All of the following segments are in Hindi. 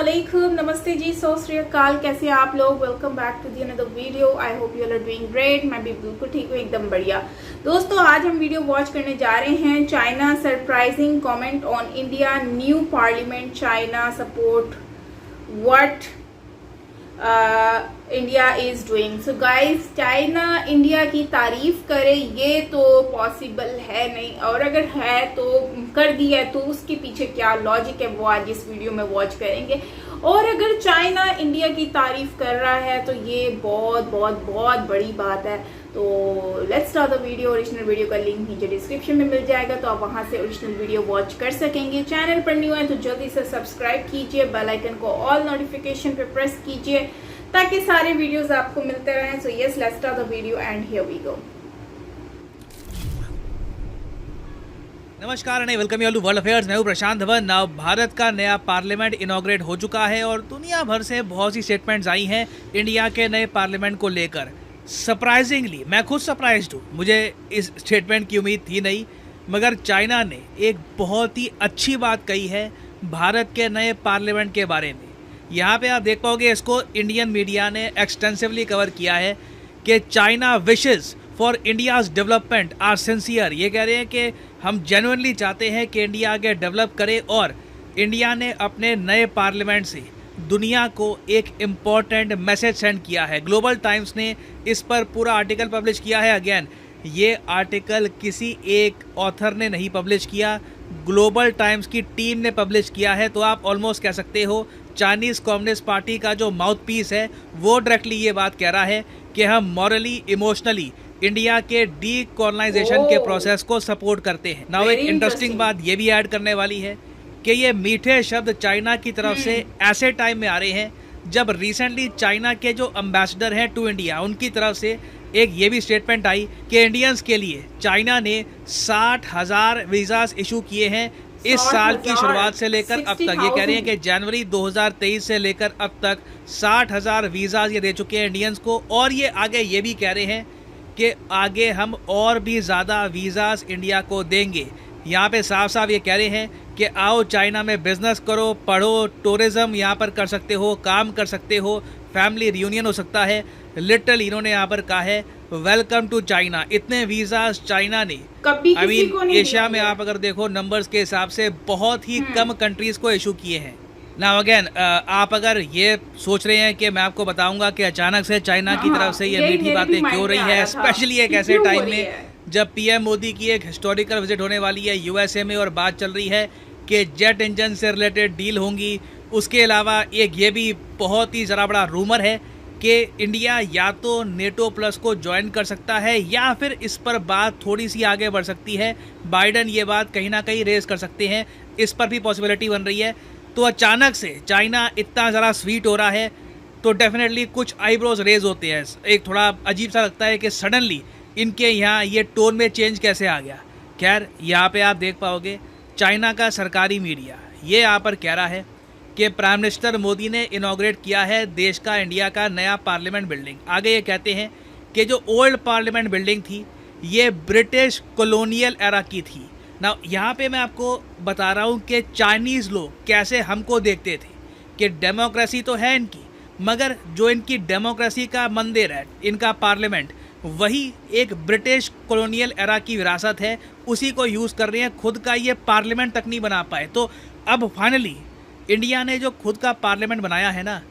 अस्सलामुअलैकुम, नमस्ते जी, सत श्री अकाल। कैसे हैं आप लोग? Welcome back to the another video. I hope you are doing great. मैं भी बिल्कुल ठीक हूँ, एकदम बढ़िया। दोस्तों, आज हम वीडियो वॉच करने जा रहे हैं China surprising comment on India new parliament China support what India is doing. So guys, China India की तारीफ करे ये तो पॉसिबल है नहीं, और अगर है तो कर दिया है तो उसके पीछे क्या लॉजिक है वो आज इस वीडियो में वॉच करेंगे। और अगर चाइना इंडिया की तारीफ कर रहा है तो ये बहुत बहुत बहुत बड़ी बात है। तो let's start the video. Original video का लिंक नीचे डिस्क्रिप्शन में मिल जाएगा, तो आप वहां से ओरिजिनल वीडियो वॉच कर सकेंगे। चैनल पर न्यू है तो जल्दी से सब्सक्राइब कीजिए, बेल आइकन को ऑल नोटिफिकेशन पे प्रेस कीजिए ताकि सारे वीडियोस आपको मिलते रहें। So yes, let's start the video and here we go. नमस्कार and welcome you to world affairs. मैं हूं प्रशांत धवन। नाउ भारत का नया पार्लियामेंट इनॉग्रेट हो चुका है और दुनिया भर से बहुत सी स्टेटमेंट्स आई हैं इंडिया के नए पार्लियामेंट को लेकर। सरप्राइजिंगली मैं खुद सरप्राइज्ड हूँ, मुझे इस स्टेटमेंट की उम्मीद थी नहीं, मगर चाइना ने एक बहुत ही अच्छी बात कही है भारत के नए पार्लियामेंट के बारे में। यहाँ पे आप देख पाओगे, इसको इंडियन मीडिया ने एक्सटेंसिवली कवर किया है कि China wishes for India's development are sincere. ये कह रहे हैं कि हम जेन्युइनली चाहते हैं कि इंडिया आगे डेवलप करे, और इंडिया ने अपने नए पार्लियामेंट से दुनिया को एक इम्पॉर्टेंट मैसेज सेंड किया है। ग्लोबल टाइम्स ने इस पर पूरा आर्टिकल पब्लिश किया है। अगेन, ये आर्टिकल किसी एक ऑथर ने नहीं पब्लिश किया, ग्लोबल टाइम्स की टीम ने पब्लिश किया है। तो आप ऑलमोस्ट कह सकते हो चाइनीज़ कम्युनिस्ट पार्टी का जो माउथ पीस है वो डायरेक्टली ये बात कह रहा है कि हम मॉरली इमोशनली इंडिया के डीकोलोनाइजेशन के प्रोसेस को सपोर्ट करते हैं। नाउ एक इंटरेस्टिंग बात ये भी ऐड करने वाली है कि ये मीठे शब्द चाइना की तरफ से ऐसे टाइम में आ रहे हैं जब रिसेंटली चाइना के जो एम्बेसडर हैं टू इंडिया, उनकी तरफ से एक ये भी स्टेटमेंट आई कि इंडियंस के लिए चाइना ने 60,000 वीज़ास इशू किए हैं इस साल की शुरुआत से लेकर अब तक। ये कह रहे हैं कि जनवरी 2023 से लेकर अब तक 60,000 वीज़ास ये दे चुके हैं इंडियंस को, और ये आगे ये भी कह रहे हैं कि आगे हम और भी ज़्यादा वीज़ास इंडिया को देंगे। यहाँ पे साफ साफ ये कह रहे हैं कि आओ चाइना में बिजनेस करो, पढ़ो, टूरिज़्म यहाँ पर कर सकते हो, काम कर सकते हो, फैमिली रियूनियन हो सकता है। लिटरली इन्होंने यहाँ पर कहा है वेलकम टू चाइना। इतने वीज़ास चाइना ने आई मीन एशिया में आप अगर देखो नंबर्स के हिसाब से बहुत ही कम कंट्रीज़ को इशू किए हैं। ना अगेन, आप अगर ये सोच रहे हैं कि मैं आपको बताऊंगा कि अचानक से चाइना की तरफ से ये मीठी बातें क्यों रही है, स्पेशली एक ऐसे टाइम में जब पीएम मोदी की एक हिस्टोरिकल विजिट होने वाली है यूएसए में और बात चल रही है कि जेट इंजन से रिलेटेड डील होंगी। उसके अलावा एक ये भी बहुत ही ज़रा बड़ा रूमर है कि इंडिया या तो नेटो प्लस को ज्वाइन कर सकता है या फिर इस पर बात थोड़ी सी आगे बढ़ सकती है। बाइडन ये बात कहीं ना कहीं रेज कर सकते हैं, इस पर भी पॉसिबिलिटी बन रही है। तो अचानक से चाइना इतना ज़रा स्वीट हो रहा है तो डेफिनेटली कुछ आईब्रोज रेज होते हैं। एक थोड़ा अजीब सा लगता है कि सडनली इनके यहाँ ये टोन में चेंज कैसे आ गया। खैर, यहाँ पे आप देख पाओगे चाइना का सरकारी मीडिया ये यहाँ पर कह रहा है कि प्राइम मिनिस्टर मोदी ने इनॉग्रेट किया है देश का, इंडिया का नया पार्लियामेंट बिल्डिंग। आगे ये कहते हैं कि जो ओल्ड पार्लियामेंट बिल्डिंग थी ये ब्रिटिश कॉलोनियल एरा की थी। ना यहाँ पे मैं आपको बता रहा हूँ कि चाइनीज़ लोग कैसे हमको देखते थे कि डेमोक्रेसी तो है इनकी, मगर जो इनकी डेमोक्रेसी का मंदिर है, इनका पार्लियामेंट, वही एक ब्रिटिश कॉलोनियल एरा की विरासत है, उसी को यूज़ कर रहे हैं। खुद का ये पार्लियामेंट तक नहीं बना पाए, तो अब फाइनली इंडिया ने जो खुद का पार्लियामेंट बनाया है ना,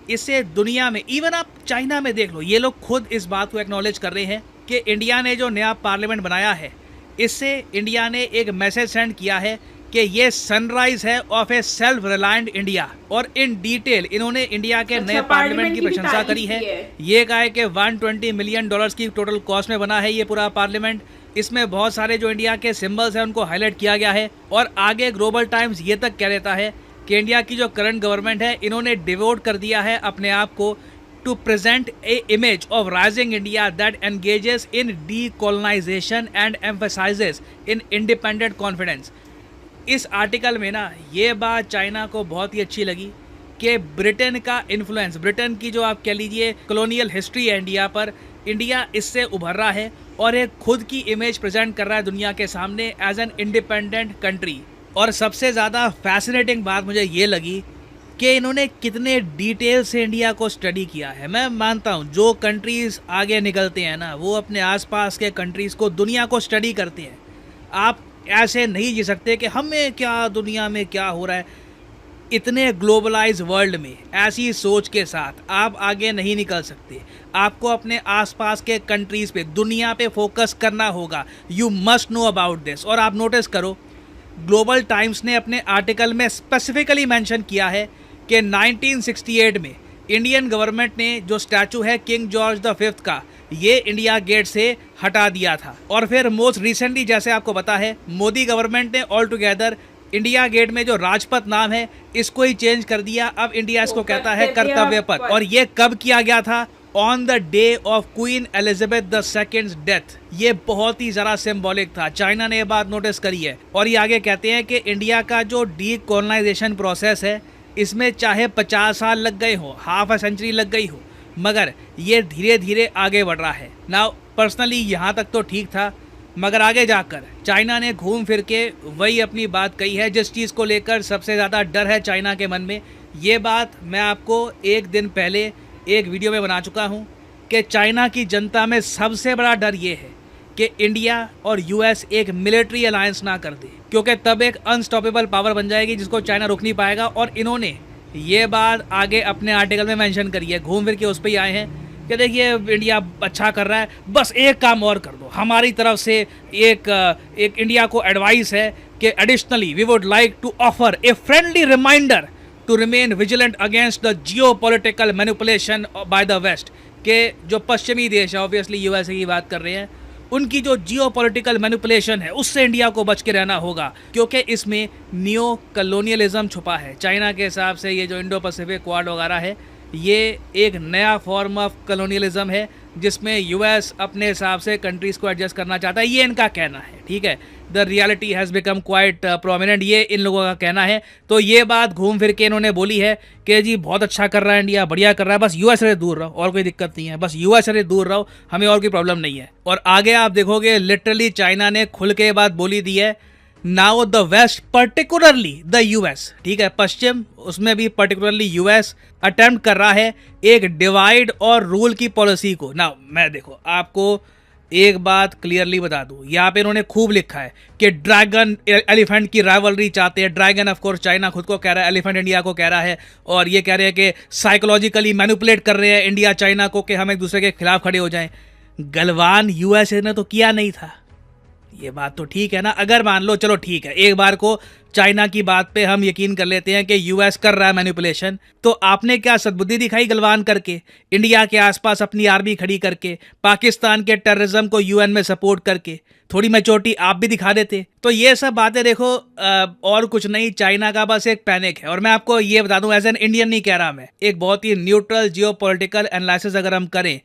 इससे दुनिया में, इवन आप चाइना में देख लो, ये लोग खुद इस बात को एक्नॉलेज कर रहे हैं कि इंडिया ने जो नया पार्लियामेंट बनाया है इससे इंडिया ने एक मैसेज सेंड किया है कि ये सनराइज है of A self reliant India. और इन डिटेल इन्होंने इंडिया के नए पार्लियामेंट की प्रशंसा करी है। ये कहा है कि $120 मिलियन की टोटल कॉस्ट में बना है ये पूरा पार्लियामेंट। इसमें बहुत सारे जो इंडिया के सिंबल्स हैं उनको हाईलाइट किया गया है। और आगे ग्लोबल टाइम्स ये तक कह देता है कि इंडिया की जो करंट गवर्नमेंट है इन्होंने डिवोट कर दिया है अपने आप को to present a image of rising India that engages in decolonization and emphasizes in independent confidence। इस आर्टिकल में ना ये बात चाइना को बहुत ही अच्छी लगी कि ब्रिटेन का इन्फ्लुएंस, ब्रिटेन की जो आप कह लीजिए कॉलोनियल हिस्ट्री है इंडिया पर, इंडिया इससे उभर रहा है और एक खुद की इमेज प्रेजेंट कर रहा है दुनिया के सामने एज एन इंडिपेंडेंट कंट्री। और सबसे ज़्यादा फैसिनेटिंग बात मुझे ये लगी कि इन्होंने कितने डिटेल से इंडिया को स्टडी किया है। मैं मानता हूँ जो कंट्रीज़ आगे निकलते हैं ना, वो अपने आसपास के कंट्रीज़ को, दुनिया को स्टडी करते हैं। आप ऐसे नहीं जी सकते कि हमें क्या, दुनिया में क्या हो रहा है। इतने ग्लोबलाइज वर्ल्ड में ऐसी सोच के साथ आप आगे नहीं निकल सकते। आपको अपने आसपास के कंट्रीज़ पे, दुनिया पे फोकस करना होगा। You must know about this. और आप नोटिस करो, ग्लोबल टाइम्स ने अपने आर्टिकल में स्पेसिफिकली मेंशन किया है कि 1968 में इंडियन गवर्नमेंट ने जो स्टैचू है किंग जॉर्ज द फिफ्थ का, ये इंडिया गेट से हटा दिया था। और फिर मोस्ट रिसेंटली, जैसे आपको पता है, मोदी गवर्नमेंट ने ऑल टुगेदर इंडिया गेट में जो राजपथ नाम है इसको ही चेंज कर दिया। अब इंडिया इसको कहता है कर्तव्य पथ। और ये कब किया गया था? On the day of queen Elizabeth II death. ये बहुत ही ज़रा सिंबॉलिक था। चाइना ने ये बात नोटिस करी है और ये आगे कहते हैं कि इंडिया का जो डीकोलोनाइजेशन प्रोसेस है, इसमें चाहे 50 साल लग गए हो, हाफ अ सेंचुरी लग गई हो, मगर ये धीरे धीरे आगे बढ़ रहा है। नाउ पर्सनली यहाँ तक तो ठीक था, मगर आगे जाकर चाइना ने घूम फिर के वही अपनी बात कही है जिस चीज़ को लेकर सबसे ज़्यादा डर है चाइना के मन में। ये बात मैं आपको एक दिन पहले एक वीडियो में बना चुका हूँ कि चाइना की जनता में सबसे बड़ा डर ये है कि इंडिया और यूएस एक मिलिट्री अलायंस ना कर दे, क्योंकि तब एक अनस्टॉपेबल पावर बन जाएगी जिसको चाइना रोक नहीं पाएगा। और इन्होंने ये बात आगे अपने आर्टिकल में मेंशन करी है, घूम फिर के उस पर ही आए हैं कि देखिए इंडिया अच्छा कर रहा है, बस एक काम और कर दो। हमारी तरफ से एक इंडिया को एडवाइस है कि additionally we would like to offer a friendly reminder to remain vigilant against the geopolitical manipulation by the west. के जो पश्चिमी देश है, ऑब्वियसली यूएसए की बात कर रहे हैं, उनकी जो जियोपॉलिटिकल मैनिपुलेशन है उससे इंडिया को बच के रहना होगा, क्योंकि इसमें नियो कलोनियलिज्म छुपा है। चाइना के हिसाब से ये जो इंडो पैसिफिक क्वाड वगैरह है, ये एक नया फॉर्म ऑफ कलोनियलिज्म है जिसमें यूएस अपने हिसाब से कंट्रीज़ को एडजस्ट करना चाहता है। ये इनका कहना है, ठीक है। The reality has become quite prominent, ये इन लोगों का कहना है। तो ये बात घूम फिर के इन्होंने बोली है कि जी बहुत अच्छा कर रहा है इंडिया, बढ़िया कर रहा है, बस यूएस से दूर रहो, और कोई दिक्कत नहीं है, बस यूएस से दूर रहो, हमें और कोई प्रॉब्लम नहीं है। और आगे आप देखोगे लिटरली चाइना ने खुल के बात बोली दी है, now the west particularly the US, ठीक है, पश्चिम, उसमें भी पर्टिकुलरली यूएस अटेम्प्ट कर रहा है एक डिवाइड और रूल की पॉलिसी को। ना मैं देखो आपको एक बात क्लियरली बता दूं, यहाँ पे इन्होंने खूब लिखा है कि ड्रैगन एलिफेंट की राइवलरी चाहते हैं। ड्रैगन ऑफ कोर्स चाइना खुद को कह रहा है, एलिफेंट इंडिया को कह रहा है, और ये कह रहे हैं कि साइकोलॉजिकली मैनिपुलेट कर रहे हैं इंडिया चाइना को कि हम एक दूसरे के खिलाफ खड़े हो जाएं। गलवान यूएसए ने तो किया नहीं था, ये बात तो ठीक है ना। अगर मान लो चलो ठीक है, एक बार को चाइना की बात पे हम यकीन कर लेते हैं कि यूएस कर रहा है मैनिपुलेशन, तो आपने क्या सद्बुद्धि दिखाई गलवान करके, इंडिया के आसपास अपनी आर्मी खड़ी करके, पाकिस्तान के टेररिज्म को यूएन में सपोर्ट करके थोड़ी मैच्योरिटी आप भी दिखा देते। तो ये सब बातें देखो और कुछ नहीं, चाइना का बस एक पैनिक है। और मैं आपको ये बता दूं, एज एन इंडियन नहीं कह रहा मैं, एक बहुत ही न्यूट्रल जियोपॉलिटिकल एनालिसिस अगर हम करें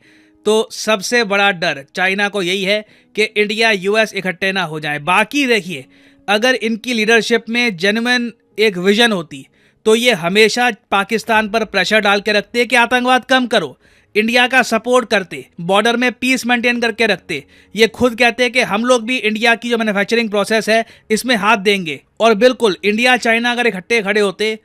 तो सबसे बड़ा डर चाइना को यही है कि इंडिया यूएस इकट्ठे ना हो जाए। बाकी देखिए, अगर इनकी लीडरशिप में जेन्युइन एक विजन होती तो ये हमेशा पाकिस्तान पर प्रेशर डाल के रखते कि आतंकवाद कम करो, इंडिया का सपोर्ट करते, बॉर्डर में पीस मेंटेन करके रखते। ये खुद कहते कि हम लोग भी इंडिया की जो मैन्युफैक्चरिंग प्रोसेस है इसमें हाथ देंगे। और बिल्कुल इंडिया चाइना अगर इकट्ठे खड़े होते,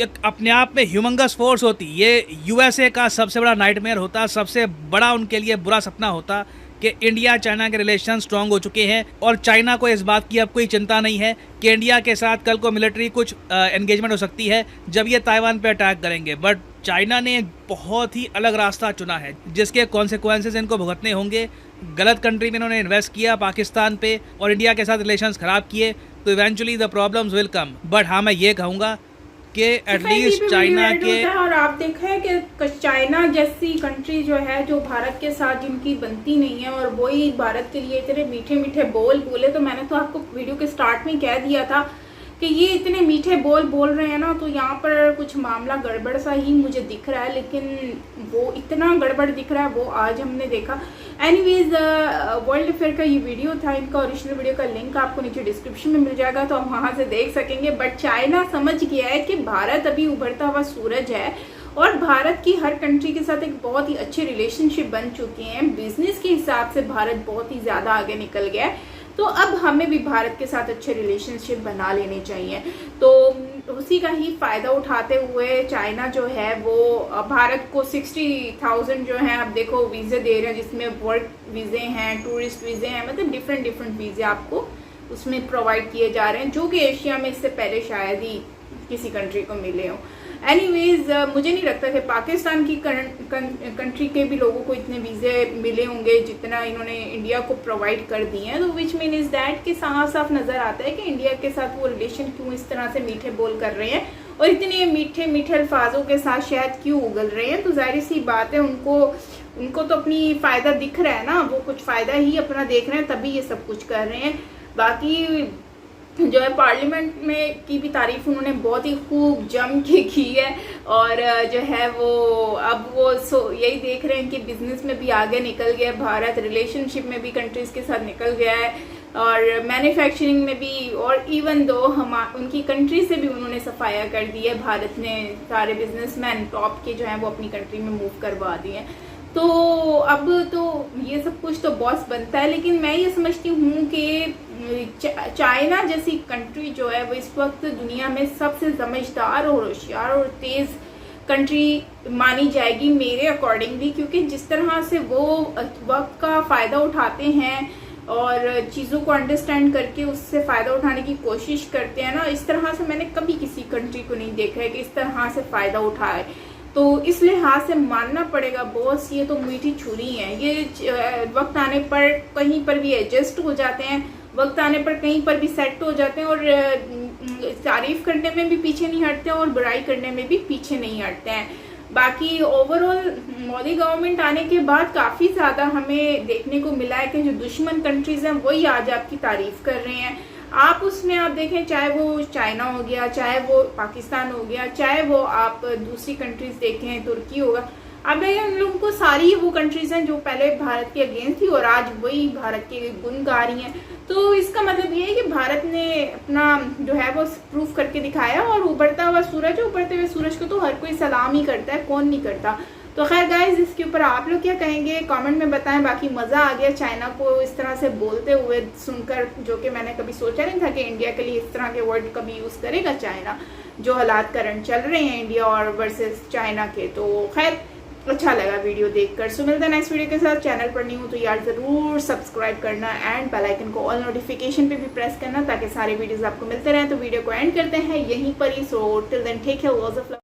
एक अपने आप में ह्यूमंगस फोर्स होती, ये यूएसए का सबसे बड़ा नाइटमेयर होता, सबसे बड़ा उनके लिए बुरा सपना होता कि इंडिया चाइना के रिलेशन स्ट्रांग हो चुके हैं और चाइना को इस बात की अब कोई चिंता नहीं है कि इंडिया के साथ कल को मिलिट्री कुछ एंगेजमेंट हो सकती है जब ये ताइवान पे अटैक करेंगे। बट चाइना ने एक बहुत ही अलग रास्ता चुना है जिसके कॉन्सिक्वेंसेस इनको भुगतने होंगे। गलत कंट्री में इन्होंने इन्वेस्ट किया पाकिस्तान पे और इंडिया के साथ रिलेशंस खराब किए, तो eventually the problems will come. But हाँ, मैं ये कहूँगा कि एटलीस्ट चाइना के, और आप देखा है कि चाइना जैसी कंट्री जो है, जो भारत के साथ जिनकी बनती नहीं है, और वही भारत के लिए इतने मीठे मीठे बोल बोले। तो मैंने तो आपको वीडियो के स्टार्ट में कह दिया था कि ये इतने मीठे बोल रहे हैं ना, तो यहाँ पर कुछ मामला गड़बड़ सा ही मुझे दिख रहा है। लेकिन वो इतना गड़बड़ दिख रहा है वो आज हमने देखा। एनीवेज, वर्ल्ड अफेयर का ये वीडियो था, इनका ओरिजिनल वीडियो का लिंक आपको नीचे डिस्क्रिप्शन में मिल जाएगा, तो आप वहाँ से देख सकेंगे। बट चाइना समझ गया है कि भारत अभी उभरता हुआ सूरज है और भारत की हर कंट्री के साथ एक बहुत ही अच्छे रिलेशनशिप बन चुके हैं। बिजनेस के हिसाब से भारत बहुत ही ज़्यादा आगे निकल गया है। तो अब हमें भी भारत के साथ अच्छे रिलेशनशिप बना लेने चाहिए। तो उसी का ही फायदा उठाते हुए चाइना जो है वो भारत को 60,000 जो है, अब देखो वीजे दे रहे हैं, जिसमें वर्क वीजे हैं, टूरिस्ट वीजे हैं, मतलब डिफरेंट वीजे आपको उसमें प्रोवाइड किए जा रहे हैं, जो कि एशिया में इससे पहले शायद ही किसी कंट्री को मिले हो। एनीवेज मुझे नहीं लगता कि पाकिस्तान की कंट्री के भी लोगों को इतने वीज़े मिले होंगे जितना इन्होंने इंडिया को प्रोवाइड कर दिए हैं। तो विच मीन इज़ दैट कि साफ साफ नज़र आता है कि इंडिया के साथ वो रिलेशन क्यों इस तरह से मीठे बोल कर रहे हैं और इतने मीठे मीठे अल्फाजों के साथ शायद क्यों उगल रहे हैं। तो जाहिर सी बात है उनको तो अपनी फ़ायदा दिख रहा है ना, वो कुछ फ़ायदा ही अपना देख रहे हैं, तभी ये सब कुछ कर रहे हैं। बाकी जो है पार्लियामेंट में की भी तारीफ उन्होंने बहुत ही खूब जम के की है और जो है वो अब वो यही देख रहे हैं कि बिजनेस में भी आगे निकल गया भारत, रिलेशनशिप में भी कंट्रीज के साथ निकल गया है और मैन्युफैक्चरिंग में भी, और इवन दो उनकी कंट्री से भी उन्होंने सफाया कर दी है। भारत ने सारे बिजनेसमैन टॉप के जो है वो अपनी कंट्री में मूव करवा दिए हैं। तो अब तो ये सब कुछ तो बॉस बनता है, लेकिन मैं ये समझती हूँ कि चाइना जैसी कंट्री जो है वो इस वक्त दुनिया में सबसे समझदार और होशियार और तेज़ कंट्री मानी जाएगी मेरे अकॉर्डिंगली, क्योंकि जिस तरह से वो वक्त का फ़ायदा उठाते हैं और चीज़ों को अंडरस्टैंड करके उससे फ़ायदा उठाने की कोशिश करते हैं ना, इस तरह से मैंने कभी किसी कंट्री को नहीं देखा है कि इस तरह से फ़ायदा उठाए। तो इस लिहाज से मानना पड़ेगा बॉस, ये तो मीठी छुरी है, ये वक्त आने पर कहीं पर भी एडजस्ट हो जाते हैं, वक्त आने पर कहीं पर भी सेट हो जाते हैं और तारीफ करने में भी पीछे नहीं हटते और बुराई करने में भी पीछे नहीं हटते हैं। बाकी ओवरऑल मोदी गवर्नमेंट आने के बाद काफ़ी ज़्यादा हमें देखने को मिला है कि जो दुश्मन कंट्रीज़ हैं वही आज आपकी तारीफ कर रहे हैं। आप उसमें आप देखें, चाहे वो चाइना हो गया, चाहे वो पाकिस्तान हो गया, चाहे वो आप दूसरी कंट्रीज देखें, तुर्की होगा, आप देखें उन लोगों को सारी वो कंट्रीज हैं जो पहले भारत के अगेंस्ट थी और आज वही भारत के गुण गा रही हैं। तो इसका मतलब ये है कि भारत ने अपना जो है वो प्रूफ करके दिखाया और उभरता हुआ सूरज, उभरते हुए सूरज को तो हर कोई सलाम ही करता है, कौन नहीं करता। तो खैर गाइज, इसके ऊपर आप लोग क्या कहेंगे कमेंट में बताएं। बाकी मज़ा आ गया चाइना को इस तरह से बोलते हुए सुनकर, जो कि मैंने कभी सोचा नहीं था कि इंडिया के लिए इस तरह के वर्ड कभी यूज़ करेगा चाइना, जो हालात करंट चल रहे हैं इंडिया और वर्सेस चाइना के। तो खैर अच्छा लगा वीडियो देखकर। सो मिलता है नेक्स्ट वीडियो के साथ। चैनल पर नहीं हूँ तो यार ज़रूर सब्सक्राइब करना एंड बेल आइकन को ऑल नोटिफिकेशन पे भी प्रेस करना ताकि सारे वीडियोस आपको मिलते रहें। तो वीडियो को एंड करते हैं यहीं पर ही। So till then take care, lots of love.